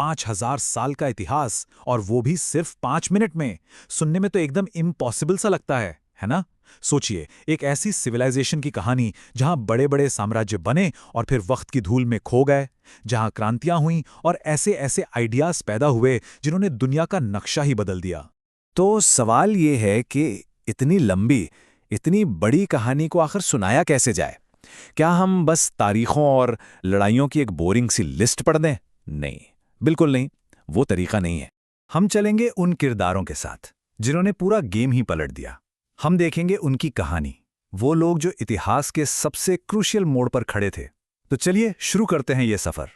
5000 साल का इतिहास, और वो भी सिर्फ 5 मिनट में। सुनने में तो एकदम इम्पॉसिबल सा लगता है ना? सोचिए, एक ऐसी सिविलाइजेशन की कहानी जहां बड़े बड़े साम्राज्य बने और फिर वक्त की धूल में खो गए, जहां क्रांतियां हुईं और ऐसे ऐसे आइडियाज पैदा हुए जिन्होंने दुनिया का नक्शा ही बदल दिया। तो सवाल ये है कि इतनी लंबी, इतनी बड़ी कहानी को आखिर सुनाया कैसे जाए? क्या हम बस तारीखों और लड़ाइयों की एक बोरिंग सी लिस्ट पढ़ दें? नहीं, बिल्कुल नहीं, वो तरीका नहीं है। हम चलेंगे उन किरदारों के साथ जिन्होंने पूरा गेम ही पलट दिया। हम देखेंगे उनकी कहानी, वो लोग जो इतिहास के सबसे क्रूशियल मोड़ पर खड़े थे। तो चलिए शुरू करते हैं ये सफर।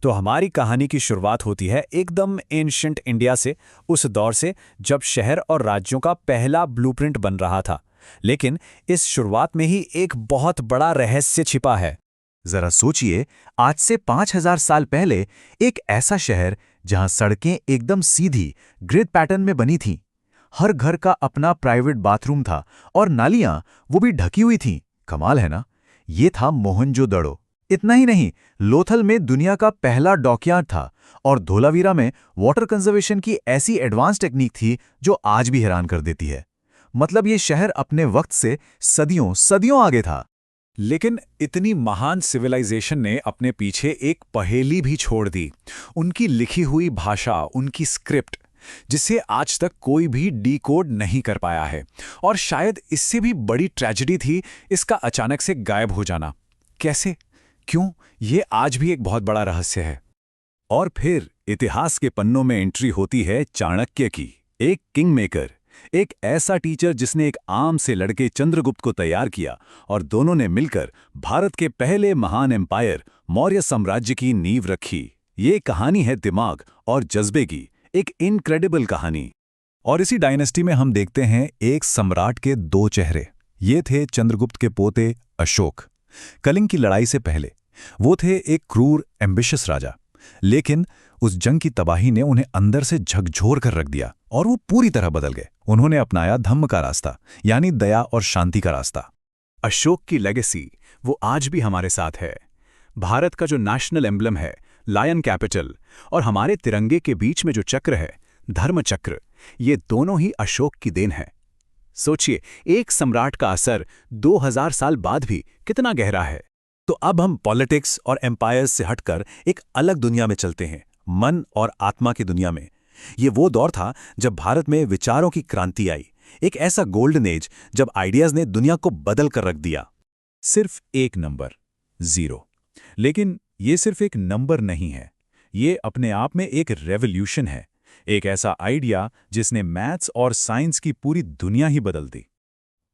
तो हमारी कहानी की शुरुआत होती है एकदम एंशिएंट इंडिया से, उस दौर से जब शहर और राज्यों का पहला ब्लूप्रिंट बन रहा था। लेकिन इस शुरुआत में ही एक बहुत बड़ा रहस्य छिपा है। जरा सोचिए, आज से 5000 साल पहले एक ऐसा शहर जहां सड़कें एकदम सीधी ग्रिड पैटर्न में बनी थीं, हर घर का अपना प्राइवेट बाथरूम था और नालियां वो भी ढकी हुई थीं। कमाल है ना? ये था मोहनजोदड़ो। इतना ही नहीं, लोथल में दुनिया का पहला डॉकयार्ड था और धोलावीरा में वाटर कंजर्वेशन की ऐसी एडवांस टेक्निक थी जो आज भी हैरान कर देती है। मतलब ये शहर अपने वक्त से सदियों सदियों आगे था। लेकिन इतनी महान सिविलाइजेशन ने अपने पीछे एक पहेली भी छोड़ दी, उनकी लिखी हुई भाषा, उनकी स्क्रिप्ट, जिसे आज तक कोई भी डिकोड नहीं कर पाया है। और शायद इससे भी बड़ी ट्रेजेडी थी इसका अचानक से गायब हो जाना। कैसे, क्यों, ये आज भी एक बहुत बड़ा रहस्य है। और फिर इतिहास के पन्नों में एंट्री होती है चाणक्य की, एक किंग मेकर, एक ऐसा टीचर जिसने एक आम से लड़के चंद्रगुप्त को तैयार किया और दोनों ने मिलकर भारत के पहले महान एम्पायर मौर्य साम्राज्य की नींव रखी। ये कहानी है दिमाग और जज्बे की, एक इनक्रेडिबल कहानी। और इसी डायनेस्टी में हम देखते हैं एक सम्राट के दो चेहरे। ये थे चंद्रगुप्त के पोते अशोक। कलिंग की लड़ाई से पहले वो थे एक क्रूर एम्बिशियस राजा, लेकिन उस जंग की तबाही ने उन्हें अंदर से झकझोर कर रख दिया और वो पूरी तरह बदल गए। उन्होंने अपनाया धम्म का रास्ता, यानी दया और शांति का रास्ता। अशोक की लेगेसी वो आज भी हमारे साथ है। भारत का जो नेशनल एम्ब्लम है, लायन कैपिटल, और हमारे तिरंगे के बीच में जो चक्र है, धर्म चक्र, ये दोनों ही अशोक की देन है। सोचिए, एक सम्राट का असर 2000 साल बाद भी कितना गहरा है। तो अब हम पॉलिटिक्स और एम्पायर्स से हटकर एक अलग दुनिया में चलते हैं, मन और आत्मा की दुनिया में। ये वो दौर था जब भारत में विचारों की क्रांति आई, एक ऐसा गोल्डन एज जब आइडियाज ने दुनिया को बदल कर रख दिया। सिर्फ एक नंबर, 0। लेकिन ये सिर्फ एक नंबर नहीं है, ये अपने आप में एक रेवोल्यूशन है, एक ऐसा आइडिया जिसने मैथ्स और साइंस की पूरी दुनिया ही बदल दी।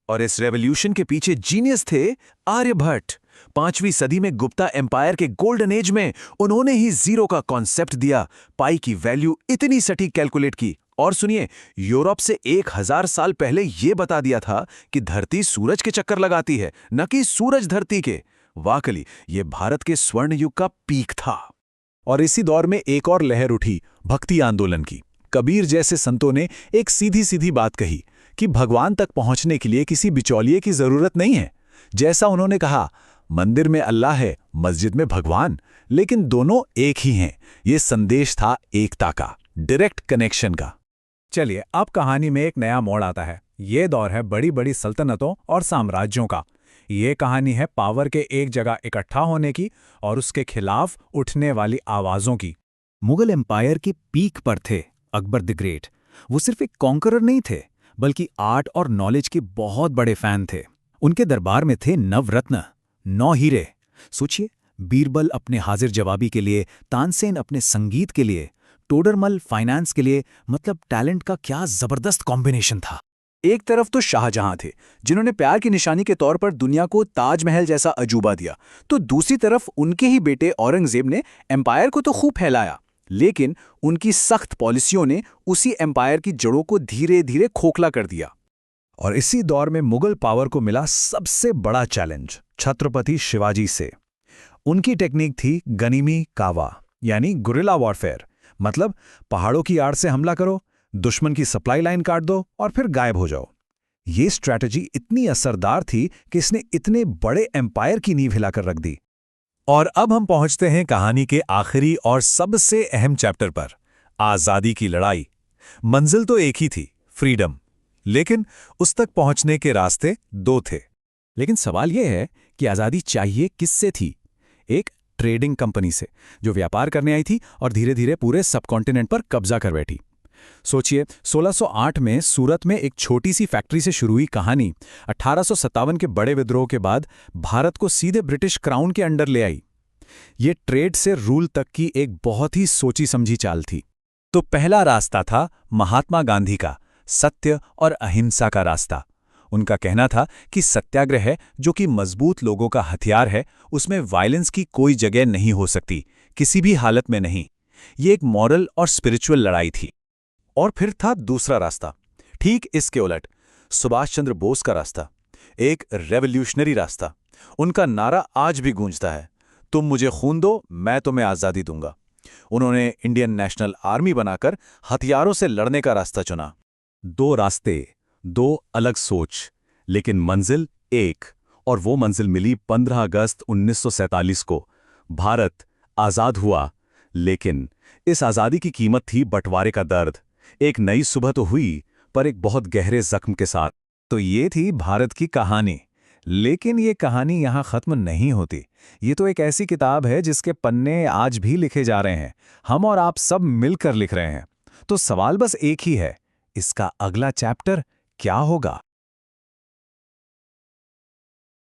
और इस रेवोल्यूशन के पीछे जीनियस थे आर्यभट्ट। 5वीं सदी में गुप्ता एम्पायर के गोल्डन एज में उन्होंने ही जीरो का कॉन्सेप्ट दिया, पाई की वैल्यू इतनी सटीक कैलकुलेट की। और सुनिए, यूरोप से 1000 साल पहले यह बता दिया था कि धरती सूरज के चक्कर लगाती है, न कि सूरज धरती के। वाकई ये भारत के स्वर्ण युग का पीक था। और इसी दौर में एक और लहर उठी, भक्ति आंदोलन की। कबीर जैसे संतों ने एक सीधी सीधी बात कही कि भगवान तक पहुंचने के लिए किसी बिचौलिए की जरूरत नहीं है। जैसा उन्होंने कहा, मंदिर में अल्लाह है, मस्जिद में भगवान, लेकिन दोनों एक ही हैं। ये संदेश था एकता का, डायरेक्ट कनेक्शन का। चलिए, अब कहानी में एक नया मोड़ आता है। ये दौर है बड़ी बड़ी सल्तनतों और साम्राज्यों का। ये कहानी है पावर के एक जगह इकट्ठा होने की और उसके खिलाफ उठने वाली आवाजों की। मुगल एम्पायर की पीक पर थे अकबर द ग्रेट। वो सिर्फ एक कॉन्करर नहीं थे, बल्कि आर्ट और नॉलेज के बहुत बड़े फैन थे। उनके दरबार में थे नवरत्न, 9 हीरे। सोचिए, बीरबल अपने हाजिर जवाबी के लिए, तानसेन अपने संगीत के लिए, टोडरमल फाइनेंस के लिए। मतलब टैलेंट का क्या जबरदस्त कॉम्बिनेशन था। एक तरफ तो शाहजहां थे, जिन्होंने प्यार की निशानी के तौर पर दुनिया को ताजमहल जैसा अजूबा दिया, तो दूसरी तरफ उनके ही बेटे औरंगजेब ने एम्पायर को तो खूब फैलाया, लेकिन उनकी सख्त पॉलिसियों ने उसी एम्पायर की जड़ों को धीरे धीरे खोखला कर दिया। और इसी दौर में मुगल पावर को मिला सबसे बड़ा चैलेंज छत्रपति शिवाजी से। उनकी टेक्निक थी गनीमी कावा, यानी गुरिल्ला वॉरफेयर। मतलब पहाड़ों की आड़ से हमला करो, दुश्मन की सप्लाई लाइन काट दो और फिर गायब हो जाओ। ये स्ट्रैटेजी इतनी असरदार थी कि इसने इतने बड़े एम्पायर की नींव हिलाकर रख दी। और अब हम पहुंचते हैं कहानी के आखिरी और सबसे अहम चैप्टर पर, आज़ादी की लड़ाई। मंजिल तो एक ही थी, फ्रीडम, लेकिन उस तक पहुंचने के रास्ते दो थे। लेकिन सवाल यह है कि आज़ादी चाहिए किससे थी? एक ट्रेडिंग कंपनी से, जो व्यापार करने आई थी और धीरे धीरे पूरे सबकॉन्टिनेंट पर कब्जा कर बैठी। सोचिए, 1608 में सूरत में एक छोटी सी फैक्ट्री से शुरू हुई कहानी 1857 के बड़े विद्रोह के बाद भारत को सीधे ब्रिटिश क्राउन के अंडर ले आई। ये ट्रेड से रूल तक की एक बहुत ही सोची समझी चाल थी। तो पहला रास्ता था महात्मा गांधी का, सत्य और अहिंसा का रास्ता। उनका कहना था कि सत्याग्रह, जो कि मजबूत लोगों का हथियार है, उसमें वायलेंस की कोई जगह नहीं हो सकती, किसी भी हालत में नहीं। ये एक मॉरल और स्पिरिचुअल लड़ाई थी। और फिर था दूसरा रास्ता, ठीक इसके उलट, सुभाष चंद्र बोस का रास्ता, एक रेवोल्यूशनरी रास्ता। उनका नारा आज भी गूंजता है, तुम मुझे खून दो, मैं तुम्हें आज़ादी दूंगा। उन्होंने इंडियन नेशनल आर्मी बनाकर हथियारों से लड़ने का रास्ता चुना। दो रास्ते, दो अलग सोच, लेकिन मंजिल एक। और वो मंजिल मिली 15 अगस्त 1947 को। भारत आज़ाद हुआ, लेकिन इस आज़ादी की कीमत थी बंटवारे का दर्द। एक नई सुबह तो हुई, पर एक बहुत गहरे जख्म के साथ। तो ये थी भारत की कहानी। लेकिन ये कहानी यहाँ खत्म नहीं होती। ये तो एक ऐसी किताब है जिसके पन्ने आज भी लिखे जा रहे हैं, हम और आप सब मिलकर लिख रहे हैं। तो सवाल बस एक ही है, इसका अगला चैप्टर क्या होगा?